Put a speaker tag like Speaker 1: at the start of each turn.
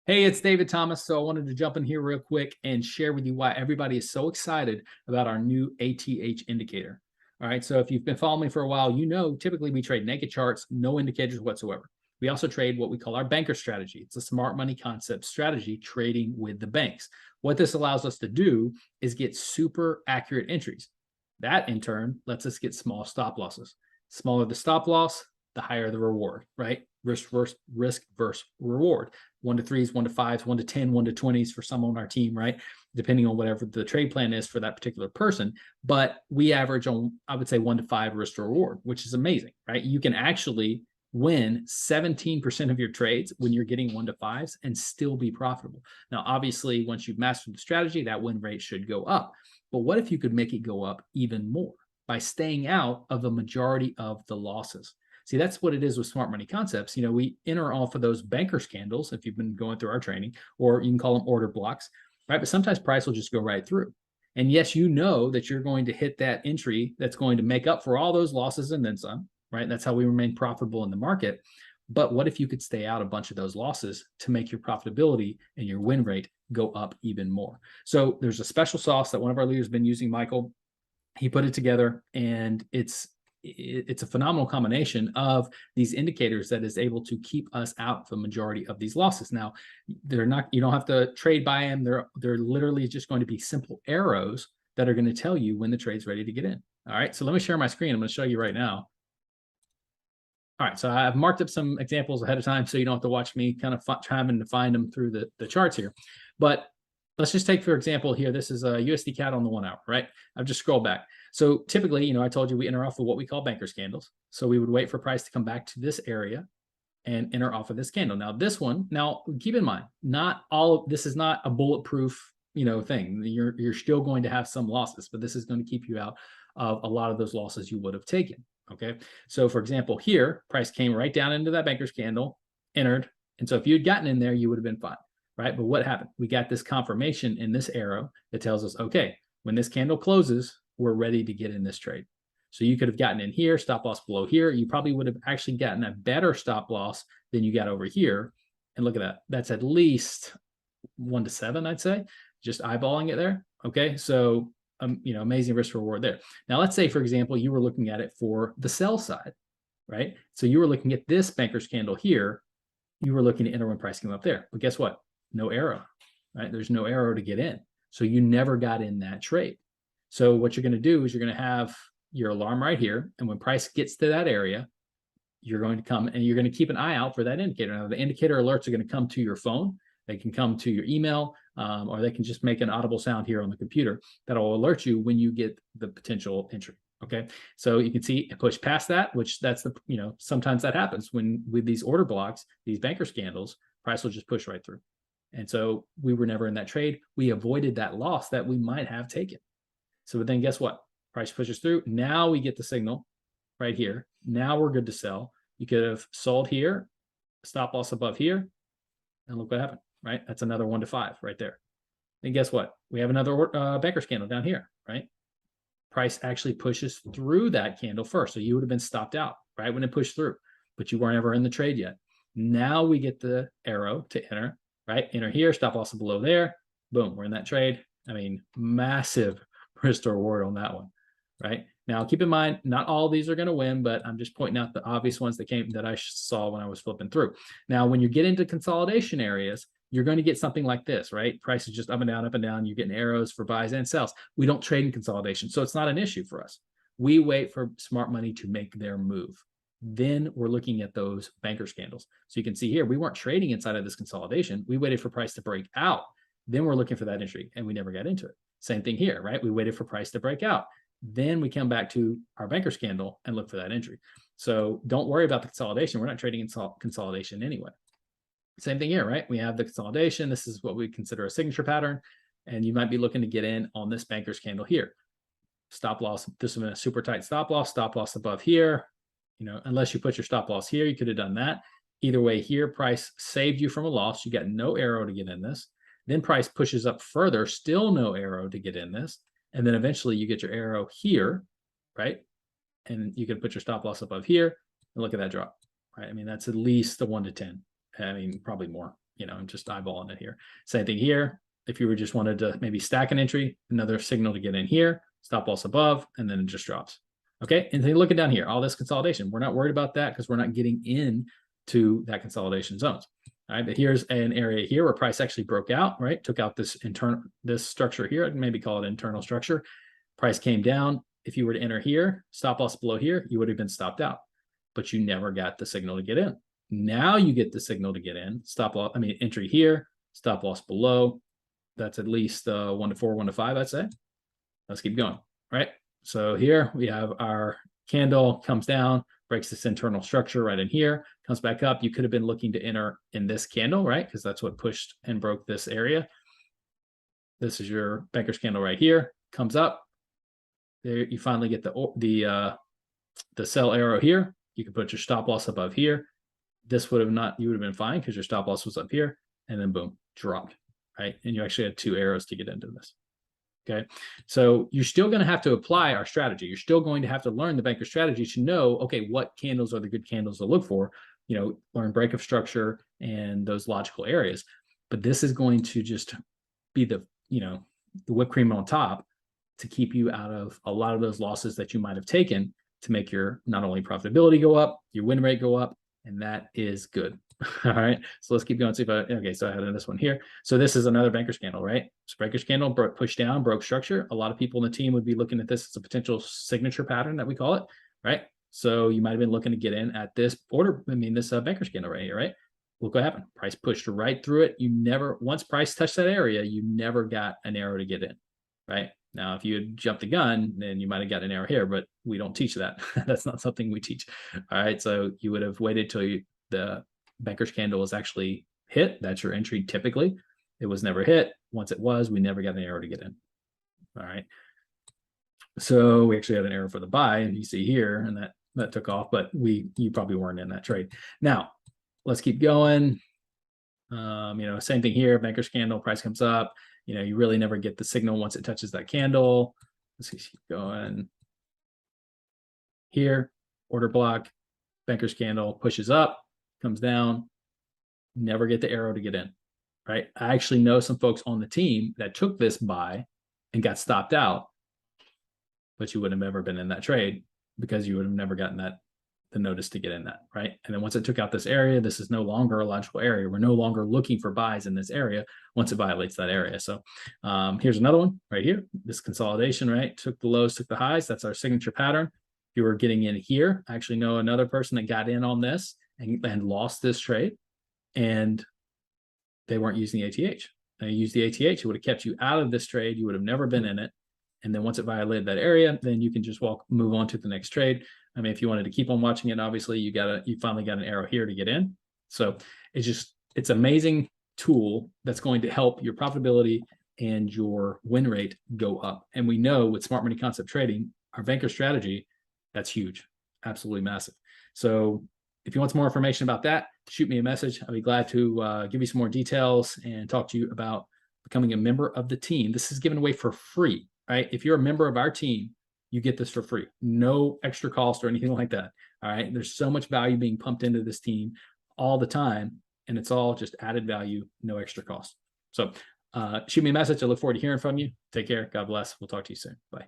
Speaker 1: Hey, it's David Thomas. So I wanted to jump in here real quick and share with you why everybody is so excited about our new ATH indicator. All right. So if you've been following me for a while, you know typically we trade naked charts, no indicators whatsoever. We also trade what we call our banker strategy. It's a smart money concept strategy trading with the banks. What this allows us to do is get super accurate entries. That in turn lets us get small stop losses. Smaller the stop loss, the higher the reward, right? Risk versus reward. 1 to 3s, 1 to 5s, 1 to 10, 1 to 20s for some on our team, right? Depending on whatever the trade plan is for that particular person. But we average on, I would say, 1 to 5 risk to reward, which is amazing, right? You can actually win 17% of your trades when you're getting 1 to 5s and still be profitable. Now, obviously, once you've mastered the strategy, that win rate should go up. But what if you could make it go up even more by staying out of the majority of the losses? See, that's what it is with smart money concepts. We enter off of those banker candles if you've been going through our training, or you can call them order blocks, right? But sometimes price will just go right through. And yes, you know that you're going to hit that entry that's going to make up for all those losses and then some, right? That's how we remain profitable in the market. But what if you could stay out a bunch of those losses to make your profitability and your win rate go up even more? So there's a special sauce that one of our leaders has been using, Michael. He put it together, and it's a phenomenal combination of these indicators that is able to keep us out the majority of these losses. Now, they're not, you don't have to trade by them. They're literally just going to be simple arrows that are going to tell you when the trade's ready to get in. All right, so let me share my screen. I'm going to show you right now. All right, so I've marked up some examples ahead of time so you don't have to watch me kind of having to find them through the charts here. But let's just take, for example, here, this is a USD CAD on the 1 hour, right? I've just scrolled back. So typically, I told you we enter off of what we call bankers candles. So we would wait for price to come back to this area and enter off of this candle. Now this one, now keep in mind, not all, this is not a bulletproof, thing. You're still going to have some losses, but this is going to keep you out of a lot of those losses you would have taken. Okay. So for example, here, price came right down into that bankers candle, entered. And so if you had gotten in there, you would have been fine, right? But what happened? We got this confirmation in this arrow that tells us, okay, when this candle closes, we're ready to get in this trade. So you could have gotten in here, stop loss below here. You probably would have actually gotten a better stop loss than you got over here. And look at that. That's at least 1 to 7, I'd say, just eyeballing it there. Okay. So, amazing risk reward there. Now, let's say, for example, you were looking at it for the sell side, right? So you were looking at this banker's candle here. You were looking to enter when price came up there. But guess what? No arrow, right? There's no arrow to get in. So you never got in that trade. So what you're going to do is you're going to have your alarm right here. And when price gets to that area, you're going to come and you're going to keep an eye out for that indicator. Now, the indicator alerts are going to come to your phone. They can come to your email, or they can just make an audible sound here on the computer that'll alert you when you get the potential entry. Okay. So you can see it push past that, which that's the, sometimes that happens when with these order blocks, these banker candles, price will just push right through. And so we were never in that trade. We avoided that loss that we might have taken. So then guess what? Price pushes through. Now we get the signal right here. Now we're good to sell. You could have sold here, stop loss above here, and look what happened, right? That's another 1 to 5 right there. And guess what? We have another banker's candle down here, right? Price actually pushes through that candle first. So you would have been stopped out right when it pushed through, but you weren't ever in the trade yet. Now we get the arrow to enter, right? Enter here, stop loss below there. Boom, we're in that trade. I mean, massive risk to reward on that one, right? Now, keep in mind, not all of these are going to win, but I'm just pointing out the obvious ones that I saw when I was flipping through. Now, when you get into consolidation areas, you're going to get something like this, right? Price is just up and down, up and down. You're getting arrows for buys and sells. We don't trade in consolidation, so it's not an issue for us. We wait for smart money to make their move. Then we're looking at those banker candles. So you can see here, we weren't trading inside of this consolidation. We waited for price to break out. Then we're looking for that entry, and we never got into it. Same thing here, right? We waited for price to break out. Then we come back to our banker's candle and look for that entry. So don't worry about the consolidation. We're not trading in consolidation anyway. Same thing here, right? We have the consolidation. This is what we consider a signature pattern. And you might be looking to get in on this banker's candle here. Stop loss. This is a super tight stop loss above here. Unless you put your stop loss here, you could have done that. Either way here, price saved you from a loss. You got no arrow to get in this. Then price pushes up further, still no arrow to get in this. And then eventually you get your arrow here, right? And you can put your stop loss above here and look at that drop, right? I mean, that's at least the 1 to 10. I mean, probably more. I'm just eyeballing it here. Same thing here. If you were just wanted to maybe stack an entry, another signal to get in here, stop loss above, and then it just drops. Okay, and then looking down here, all this consolidation, we're not worried about that because we're not getting in to that consolidation zones. All right, but here's an area here where price actually broke out, right? Took out this structure here, I'd maybe call it internal structure. Price came down. If you were to enter here, stop loss below here, you would have been stopped out, but you never got the signal to get in. Now you get the signal to get in. Entry here, stop loss below. That's at least 1 to 4, 1 to 5, I'd say. Let's keep going, right? So here we have our candle comes down, breaks this internal structure right in here, comes back up. You could have been looking to enter in this candle, right? Because that's what pushed and broke this area. This is your banker's candle right here, comes up. There you finally get the sell arrow here. You can put your stop loss above here. This would have not, you would have been fine because your stop loss was up here, and then boom, dropped, right? And you actually had 2 arrows to get into this. Okay, so you're still going to have to apply our strategy. You're still going to have to learn the banker strategy to know, okay, what candles are the good candles to look for, learn break of structure and those logical areas. But this is going to just be the whipped cream on top to keep you out of a lot of those losses that you might have taken, to make your not only profitability go up, your win rate go up, and that is good. All right, so let's keep going. See if so I had this one here. So this is another banker's candle, right? So banker's candle pushed down, broke structure. A lot of people in the team would be looking at this as a potential signature pattern that we call it, right? So you might have been looking to get in at this this banker's candle right here, right? Look what happened. Price pushed right through it. Once price touched that area, you never got an arrow to get in, right? Now, if you had jumped the gun, then you might have got an arrow here, but we don't teach that. That's not something we teach. All right, so you would have waited till the banker's candle was actually hit. That's your entry typically. It was never hit. Once it was, we never got an arrow to get in. All right. So we actually had an arrow for the buy, and you see here, and that took off, but you probably weren't in that trade. Now, let's keep going. Same thing here, banker's candle, price comes up. You really never get the signal once it touches that candle. Let's keep going. Here, order block, banker's candle pushes up, comes down, never get the arrow to get in, right? I actually know some folks on the team that took this buy and got stopped out, but you wouldn't have ever been in that trade because you would have never gotten the notice to get in that, right? And then once it took out this area, this is no longer a logical area. We're no longer looking for buys in this area once it violates that area. So here's another one right here. This consolidation, right? Took the lows, took the highs. That's our signature pattern. If you were getting in here, I actually know another person that got in on this and lost this trade, and they weren't using the ATH. They used the ATH, it would have kept you out of this trade. You would have never been in it. And then once it violated that area, then you can just move on to the next trade. If you wanted to keep on watching it, obviously you finally got an arrow here to get in. So it's amazing tool that's going to help your profitability and your win rate go up. And we know with smart money concept trading, our banker strategy, that's huge, absolutely massive. So if you want some more information about that, shoot me a message. I'll be glad to give you some more details and talk to you about becoming a member of the team. This is given away for free, right? If you're a member of our team, you get this for free, no extra cost or anything like that. All right. There's so much value being pumped into this team all the time, and it's all just added value, no extra cost. So shoot me a message. I look forward to hearing from you. Take care. God bless. We'll talk to you soon. Bye.